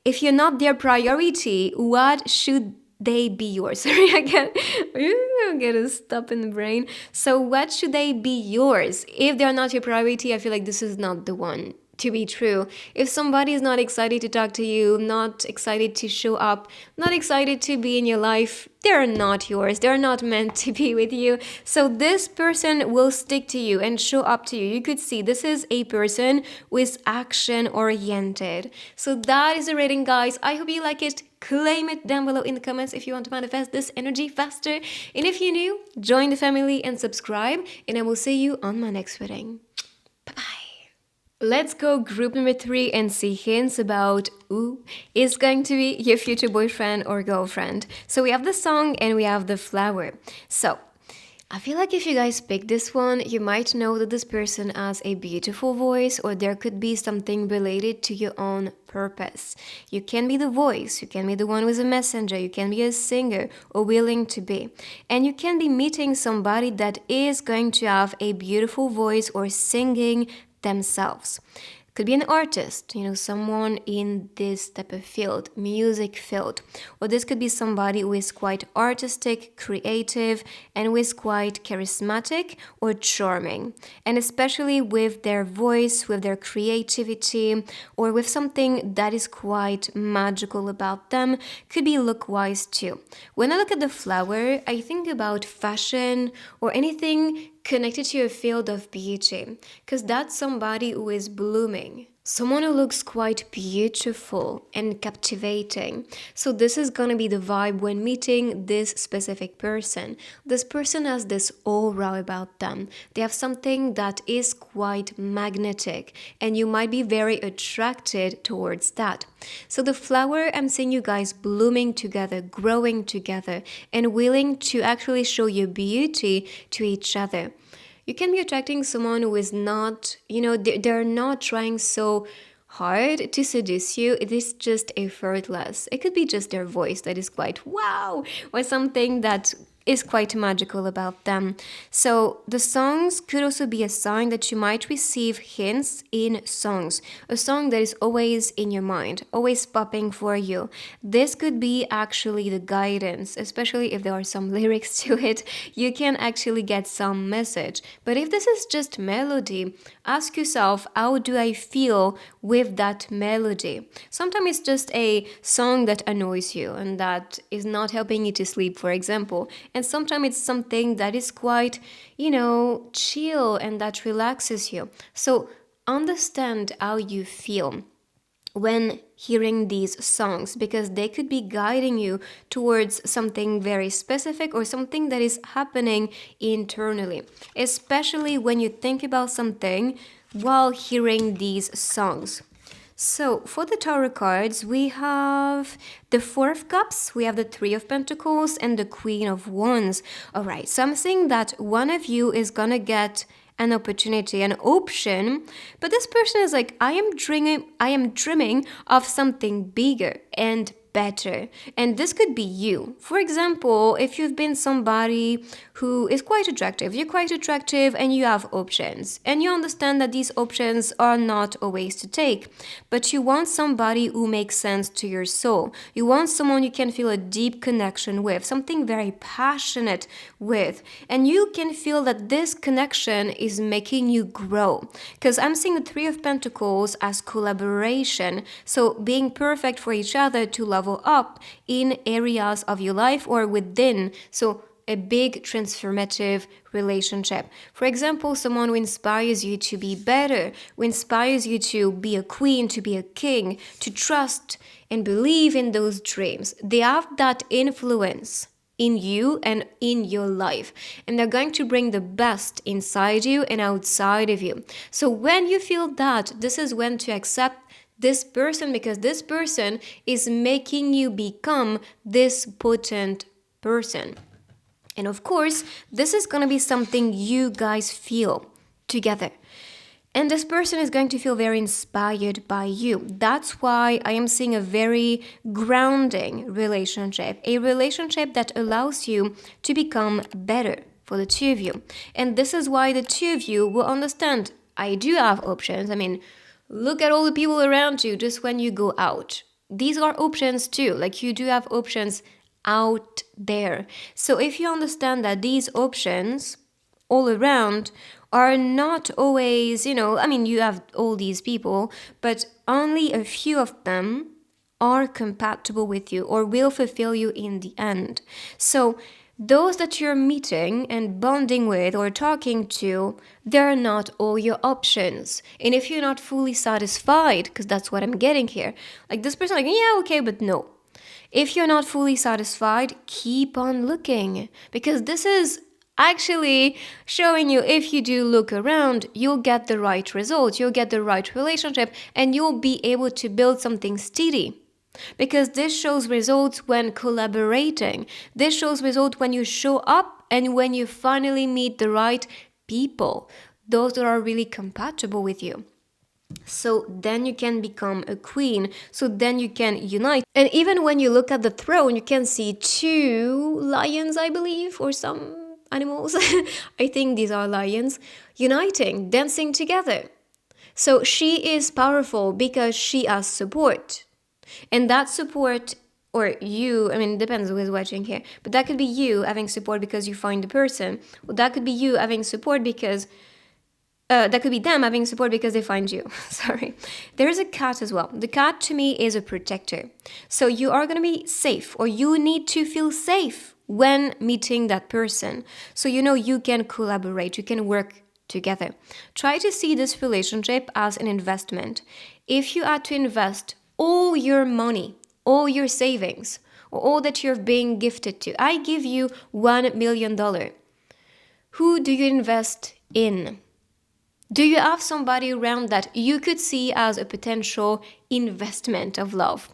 If you're not their priority, what should they be yours? Sorry, I get a stop in the brain. So what should they be yours? If they're not your priority, I feel like this is not the one to be true. If somebody is not excited to talk to you, not excited to show up, not excited to be in your life, they're not yours. They're not meant to be with you. So this person will stick to you and show up to you. You could see this is a person who is action oriented. So that is the rating, guys. I hope you like it. Claim it down below in the comments if you want to manifest this energy faster. And if you're new, join the family and subscribe. And I will see you on my next reading. Bye bye. Let's go group number 3 and see hints about who is going to be your future boyfriend or girlfriend. So we have the song and we have the flower. So I feel like if you guys pick this one, you might know that this person has a beautiful voice, or there could be something related to your own purpose. You can be the voice, you can be the one who is a messenger, you can be a singer or willing to be. And you can be meeting somebody that is going to have a beautiful voice or singing themselves. Could be an artist, someone in this type of field, music field. Or this could be somebody who is quite artistic, creative, and who is quite charismatic or charming. And especially with their voice, with their creativity, or with something that is quite magical about them. Could be look-wise too. When I look at the flower, I think about fashion or anything connected to a field of beauty, because that's somebody who is blooming. Someone who looks quite beautiful and captivating. So this is gonna be the vibe when meeting this specific person. This person has this aura about them. They have something that is quite magnetic, and you might be very attracted towards that. So the flower, I'm seeing you guys blooming together, growing together, and willing to actually show your beauty to each other. You can be attracting someone who is not, they're not trying so hard to seduce you. It is just effortless. It could be just their voice that is quite wow, or something that is quite magical about them. So the songs could also be a sign that you might receive hints in songs, a song that is always in your mind, always popping for you. This could be actually the guidance, especially if there are some lyrics to it. You can actually get some message. But if this is just melody, ask yourself, how do I feel with that melody? Sometimes it's just a song that annoys you and that is not helping you to sleep, for example. And sometimes it's something that is quite, chill and that relaxes you. So understand how you feel when hearing these songs, because they could be guiding you towards something very specific or something that is happening internally, especially when you think about something while hearing these songs. So for the tarot cards, we have the Four of Cups, we have the Three of Pentacles, and the Queen of Wands. All right, so I'm saying that one of you is gonna get an opportunity, an option, but this person is like, I am dreaming of something bigger and better. And this could be you. For example, if you've been somebody who is quite attractive, you're quite attractive and you have options, and you understand that these options are not always to take, but you want somebody who makes sense to your soul. You want someone you can feel a deep connection with, something very passionate with, and you can feel that this connection is making you grow. Because I'm seeing the Three of Pentacles as collaboration, so being perfect for each other to level up in areas of your life or within. So a big transformative relationship. For example, someone who inspires you to be better, who inspires you to be a queen, to be a king, to trust and believe in those dreams. They have that influence in you and in your life, and they're going to bring the best inside you and outside of you. So when you feel that, this is when to accept this person, because this person is making you become this potent person. And of course, this is going to be something you guys feel together. And this person is going to feel very inspired by you. That's why I am seeing a very grounding relationship, a relationship that allows you to become better for the two of you. And this is why the two of you will understand, I do have options. I mean, look at all the people around you just when you go out. These are options too. Like, you do have options out there. So if you understand that these options all around are not always, I mean, you have all these people, but only a few of them are compatible with you or will fulfill you in the end. So those that you're meeting and bonding with or talking to, they're not all your options. And if you're not fully satisfied, because that's what I'm getting here, like this person, like, yeah, okay, but no. If you're not fully satisfied, keep on looking, because this is actually showing you, if you do look around, you'll get the right results, you'll get the right relationship, and you'll be able to build something steady. Because this shows results when collaborating. This shows results when you show up and when you finally meet the right people, those that are really compatible with you. So then you can become a queen. So then you can unite. And even when you look at the throne, you can see 2 lions, I believe, or some animals. I think these are lions, uniting, dancing together. So she is powerful because she has support. And that support, or you, I mean, it depends who is watching here, but that could be you having support because you find the person. Or that could be you having support because, that could be them having support because they find you. Sorry. There is a cat as well. The cat to me is a protector. So you are going to be safe, or you need to feel safe when meeting that person. So you can collaborate, you can work together. Try to see this relationship as an investment. If you had to invest all your money, all your savings, or all that you're being gifted to, I give you $1 million. Who do you invest in? Do you have somebody around that you could see as a potential investment of love?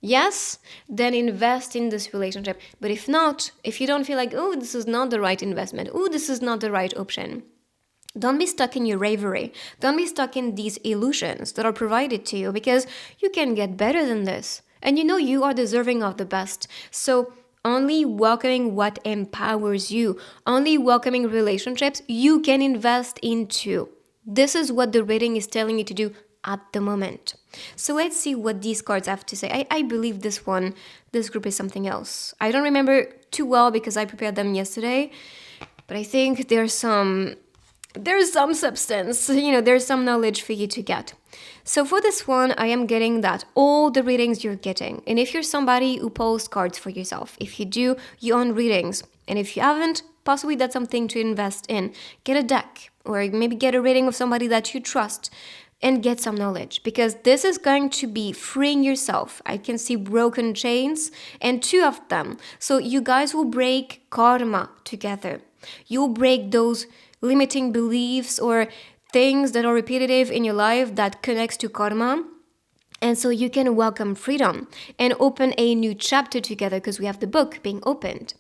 Yes? Then invest in this relationship. But if not, if you don't feel like, oh, this is not the right investment, oh, this is not the right option, don't be stuck in your reverie. Don't be stuck in these illusions that are provided to you, because you can get better than this. And you are deserving of the best. So only welcoming what empowers you, only welcoming relationships you can invest into. This is what the reading is telling you to do at the moment. So let's see what these cards have to say. I believe this group is something else. I don't remember too well because I prepared them yesterday, but I think there's some substance, there's some knowledge for you to get. So for this one, I am getting that all the readings you're getting. And if you're somebody who pulls cards for yourself, if you do, you own readings. And if you haven't, possibly that's something to invest in. Get a deck, or maybe get a reading of somebody that you trust, and get some knowledge, because this is going to be freeing yourself. I can see broken chains, and 2 of them. So you guys will break karma together. You'll break those limiting beliefs or things that are repetitive in your life that connects to karma. And so you can welcome freedom and open a new chapter together, because we have the book being opened.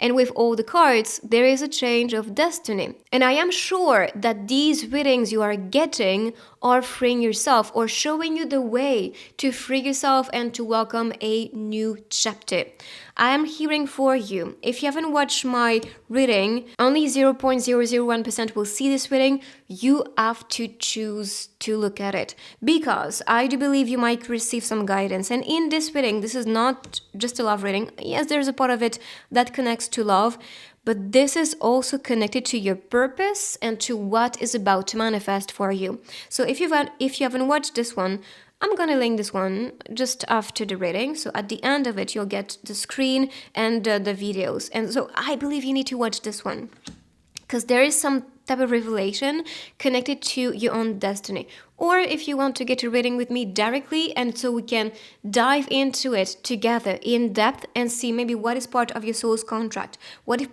And with all the cards, there is a change of destiny. And I am sure that these readings you are getting are freeing yourself, or showing you the way to free yourself and to welcome a new chapter. I am hearing for you. If you haven't watched my reading, only 0.001% will see this reading. You have to choose to look at it, because I do believe you might receive some guidance. And in this reading, this is not just a love reading. Yes, there's a part of it that connects to love, but this is also connected to your purpose and to what is about to manifest for you. So if you haven't watched this one, I'm gonna link this one just after the reading. So at the end of it, you'll get the screen and the videos. And so I believe you need to watch this one, because there is some type of revelation connected to your own destiny. Or if you want to get a reading with me directly, and so we can dive into it together in depth and see maybe what is part of your soul's contract, what is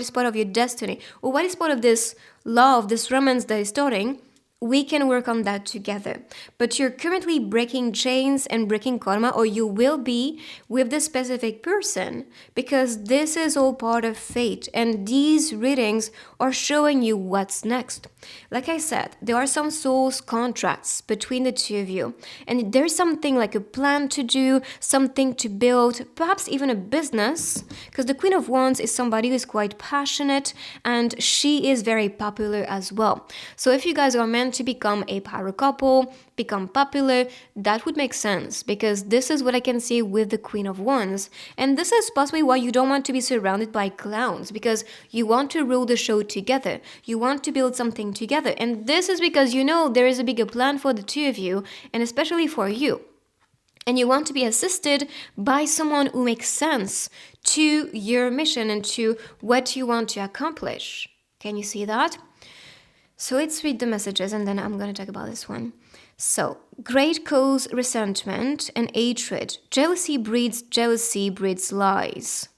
part of your destiny, or what is part of this love, this romance that is starting, we can work on that together. But you're currently breaking chains and breaking karma, or you will be, with this specific person, because this is all part of fate, and these readings are showing you what's next. Like I said, there are some soul's contracts between the 2 of you, and there's something like a plan to do, something to build, perhaps even a business, because the Queen of Wands is somebody who is quite passionate, and she is very popular as well. So if you guys are meant meant to become a power couple, become popular, that would make sense because this is what I can see with the Queen of Wands. And this is possibly why you don't want to be surrounded by clowns, because you want to rule the show together. You want to build something together. And this is because you know there is a bigger plan for the two of you, and especially for you. And you want to be assisted by someone who makes sense to your mission and to what you want to accomplish. Can you see that? So let's read the messages and then I'm going to talk about this one. So, great cause resentment and hatred. Jealousy breeds lies.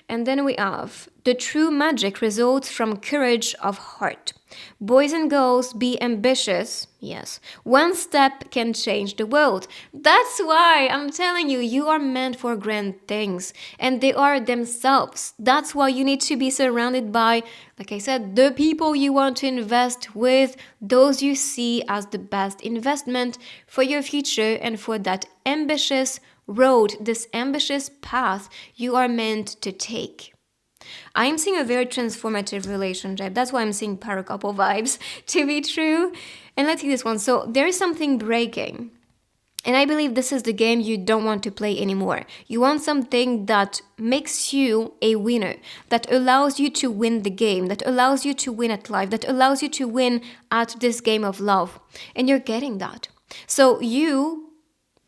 And then we have the true magic results from courage of heart. Boys and girls, be ambitious. Yes, one step can change the world. That's why I'm telling you, you are meant for grand things, and they are themselves. That's why you need to be surrounded by, like I said, the people you want to invest with, those you see as the best investment for your future and for that ambitious road, this ambitious path you are meant to take. I'm seeing a very transformative relationship. That's why I'm seeing power couple vibes to be true. And let's see this one. So there is something breaking. And I believe this is the game you don't want to play anymore. You want something that makes you a winner, that allows you to win the game, that allows you to win at life, that allows you to win at this game of love. And you're getting that. So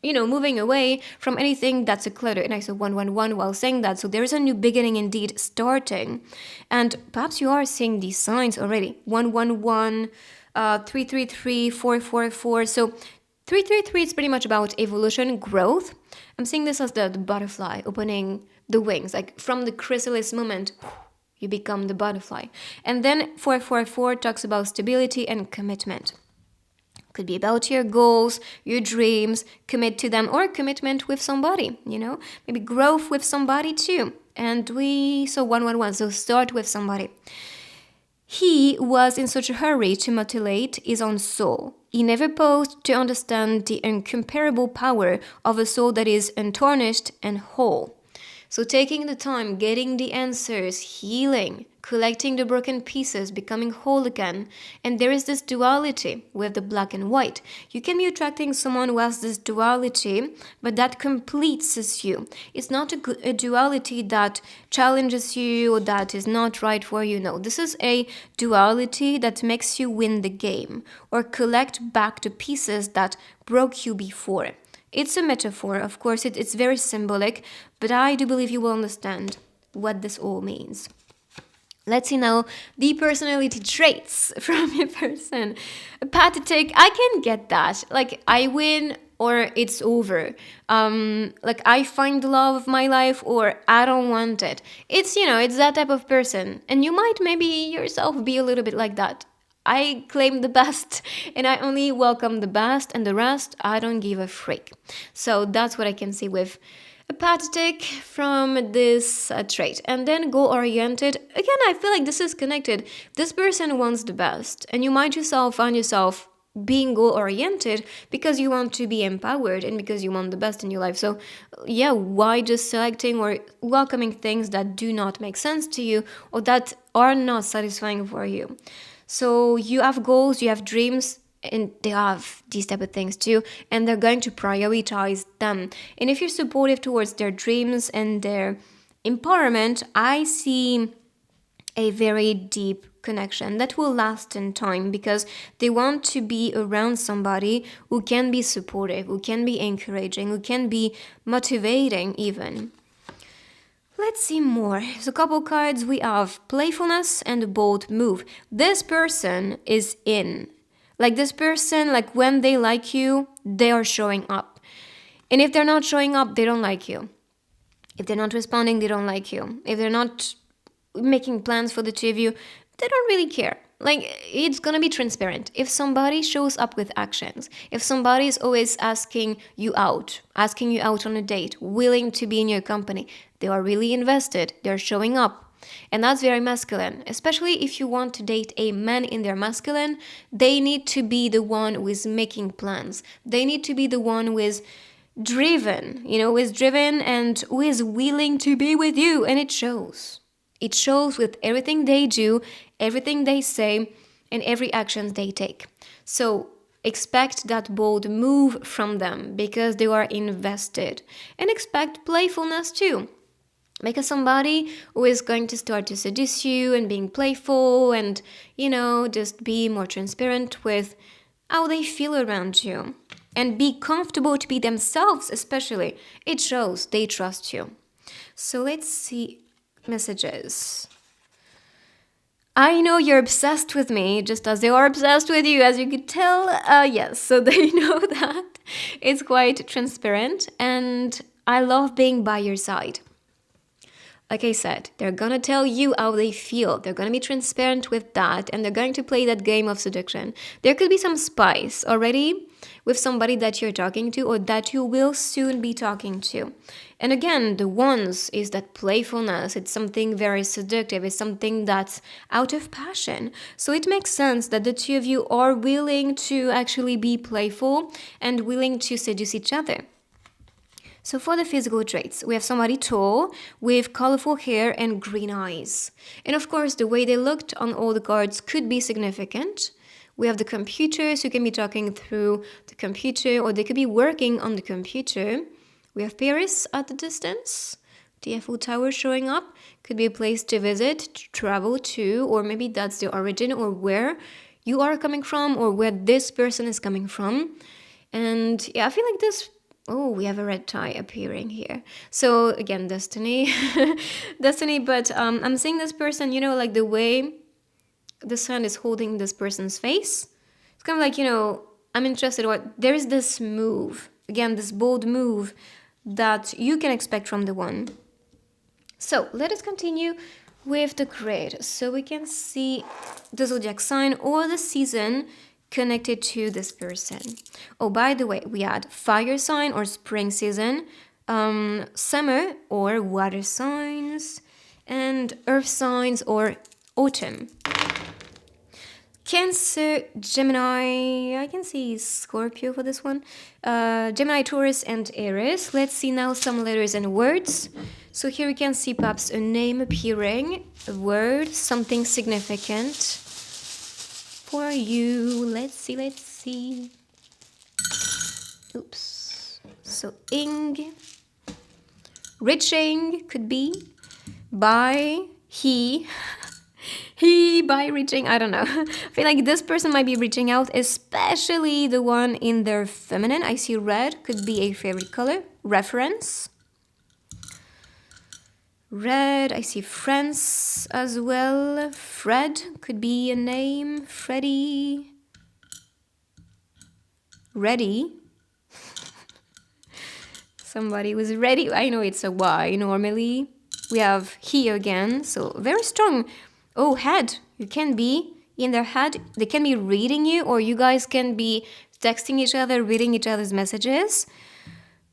moving away from anything that's a clutter. And I said 111 while saying that. So there is a new beginning indeed starting. And perhaps you are seeing these signs already. 111, 333, 444. So 333 is pretty much about evolution, growth. I'm seeing this as the butterfly opening the wings. Like from the chrysalis moment, you become the butterfly. And then 444 talks about stability and commitment. Could be about your goals, your dreams, commit to them, or commitment with somebody, maybe growth with somebody too. And so 111, so start with somebody. He was in such a hurry to mutilate his own soul. He never paused to understand the incomparable power of a soul that is untarnished and whole. So taking the time, getting the answers, healing, collecting the broken pieces, becoming whole again. And there is this duality with the black and white. You can be attracting someone who has this duality, but that completes you. It's not a duality that challenges you or that is not right for you. No, this is a duality that makes you win the game or collect back the pieces that broke you before. It's a metaphor, of course, it's very symbolic, but I do believe you will understand what this all means. Let's see now the personality traits from your person. Apathetic, I can get that. Like, I win or it's over. Like, I find the love of my life or I don't want it. It's that type of person. And you might maybe yourself be a little bit like that. I claim the best and I only welcome the best, and the rest I don't give a freak. So that's what I can see with apathetic from this trait. And then goal-oriented. Again, I feel like this is connected. This person wants the best, and you might find yourself being goal-oriented because you want to be empowered and because you want the best in your life. So yeah, why just selecting or welcoming things that do not make sense to you or that are not satisfying for you? So you have goals, you have dreams, and they have these type of things too, and they're going to prioritize them. And if you're supportive towards their dreams and their empowerment, I see a very deep connection that will last in time because they want to be around somebody who can be supportive, who can be encouraging, who can be motivating even. Let's see more. So couple cards, we have playfulness and a bold move. This person is in. Like this person, like when they like you, they are showing up. And if they're not showing up, they don't like you. If they're not responding, they don't like you. If they're not making plans for the two of you, they don't really care. Like, it's gonna be transparent. If somebody shows up with actions, if somebody is always asking you out on a date, willing to be in your company, they are really invested, they're showing up. And that's very masculine. Especially if you want to date a man in their masculine, they need to be the one who is making plans. They need to be the one who is driven, and who is willing to be with you. And it shows. It shows with everything they do, everything they say, and every action they take. So expect that bold move from them because they are invested. And expect playfulness too. Because somebody who is going to start to seduce you and being playful and, just be more transparent with how they feel around you. And be comfortable to be themselves, especially. It shows they trust you. So let's see messages. I know you're obsessed with me, just as they are obsessed with you, as you could tell. Yes, so they know that. It's quite transparent, and I love being by your side. Like I said, they're gonna tell you how they feel. They're gonna be transparent with that, and they're going to play that game of seduction. There could be some spice already with somebody that you're talking to or that you will soon be talking to. And again, the ones is that playfulness. It's something very seductive. It's something that's out of passion. So it makes sense that the two of you are willing to actually be playful and willing to seduce each other. So for the physical traits, we have somebody tall with colorful hair and green eyes. And of course, the way they looked on all the cards could be significant. We have the computer, so you can be talking through the computer, or they could be working on the computer. We have Paris at the distance. The Eiffel Tower showing up. Could be a place to visit, to travel to, or maybe that's the origin or where you are coming from or where this person is coming from. And yeah, I feel like this... Oh, we have a red tie appearing here. So again, destiny. Destiny, but I'm seeing this person, like the way the sun is holding this person's face. It's kind of like, I'm interested what there is this move. Again, this bold move that you can expect from the one. So let us continue with the grid. So we can see the zodiac sign or the season connected to this person. Oh, by the way, we had fire sign or spring season, summer or water signs, and earth signs or autumn. Cancer, Gemini, I can see Scorpio for this one. Gemini, Taurus, and Aries. Let's see now some letters and words. So here we can see perhaps a name appearing, a word, something significant for you. Let's see. Oops. So ing, reaching could be, by, he, by reaching, I don't know. I feel like this person might be reaching out, especially the one in their feminine. I see red could be a favorite color. Reference. Red, I see friends as well. Fred could be a name. Freddy. Ready. Somebody was ready. I know it's a Y normally. We have he again, so very strong. Oh, head. You can be in their head. They can be reading you, or you guys can be texting each other, reading each other's messages.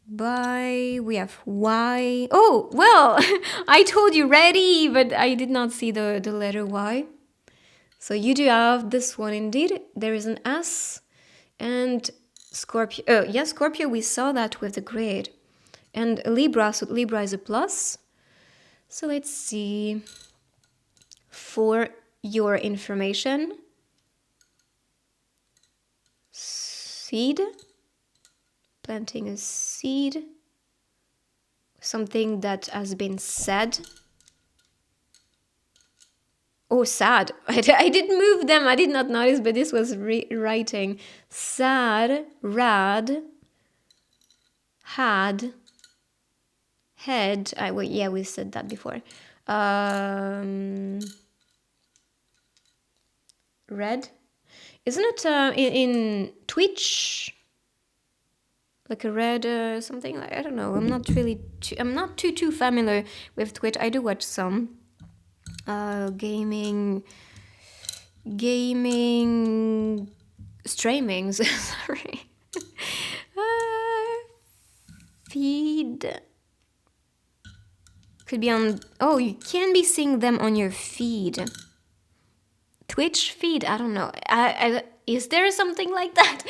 We have Y. Oh, well, I told you ready, but I did not see the letter Y. So you do have this one indeed. There is an S. And Scorpio. Oh, yes, Scorpio, we saw that with the grid. And Libra, so Libra is a plus. So let's see. For your information, seed. Planting a seed, something that has been said. Oh, sad. I did move them. I did not notice, but this was writing. Sad, rad, had, head. Yeah, we said that before. Red. Isn't it in Twitch? Like a red something, I don't know. I'm not too familiar with Twitch. I do watch some gaming streamings. Sorry. Feed could be on. Oh, you can be seeing them on your feed. Twitch feed. I don't know. Is there something like that?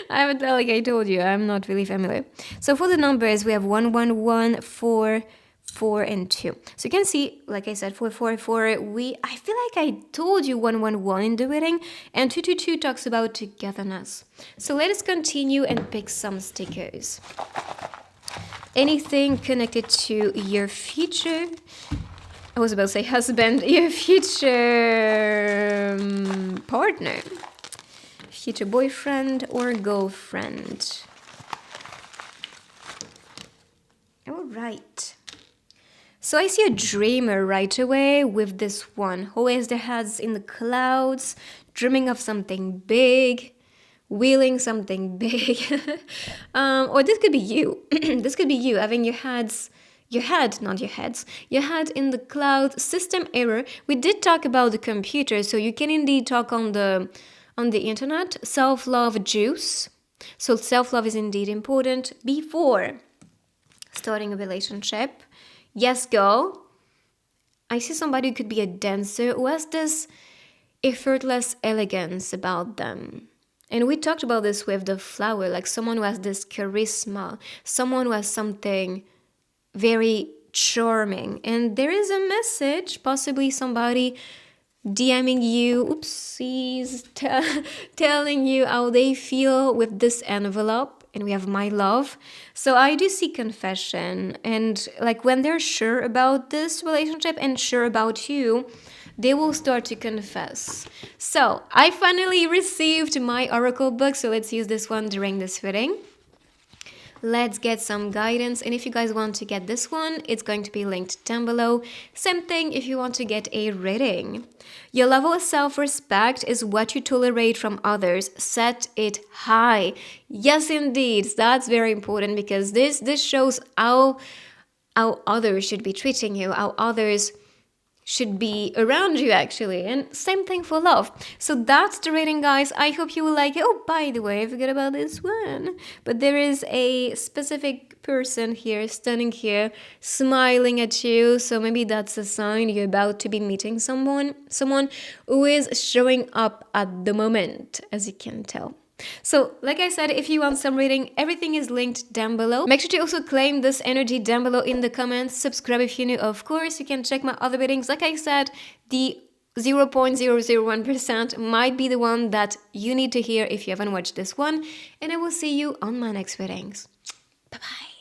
Like I told you, I'm not really familiar. So for the numbers, we have 111, 4, 4 and 2. So you can see, like I said, 4, 4, 4, I feel like I told you 1, 1, 1 in the reading, and 2, 2, 2 talks about togetherness. So let us continue and pick some stickers. Anything connected to your future? I was about to say husband, your future partner, future boyfriend or girlfriend. All right. So I see a dreamer right away with this one. Always their heads in the clouds, dreaming of something big, wheeling something big. Or this could be you. This could be you having your head in the cloud. System error. We did talk about the computer, so you can indeed talk on the internet. Self-love juice. So self-love is indeed important before starting a relationship. Yes, girl. I see somebody who could be a dancer who has this effortless elegance about them. And we talked about this with the flower, like someone who has this charisma, someone who has something very charming. And there is a message, possibly somebody DMing you, oopsies, telling you how they feel with this envelope. And we have my love. So I do see confession. And like when they're sure about this relationship and sure about you, they will start to confess. So I finally received my oracle book. So let's use this one during this reading. Let's get some guidance, and if you guys want to get this one, it's going to be linked down below. Same thing if you want to get a reading. Your level of self-respect is what you tolerate from others. Set it high. Yes, indeed, that's very important because this shows how others should be treating you, how others should be around you actually, and same thing for love. So that's the reading, guys. I hope you will like it. Oh, by the way, I forgot about this one, but there is a specific person here standing here smiling at you, so maybe that's a sign you're about to be meeting someone who is showing up at the moment, as you can tell. So, like I said, if you want some reading, everything is linked down below. Make sure to also claim this energy down below in the comments. Subscribe if you're new, of course. You can check my other readings. Like I said, the 0.001% might be the one that you need to hear if you haven't watched this one. And I will see you on my next readings. Bye-bye.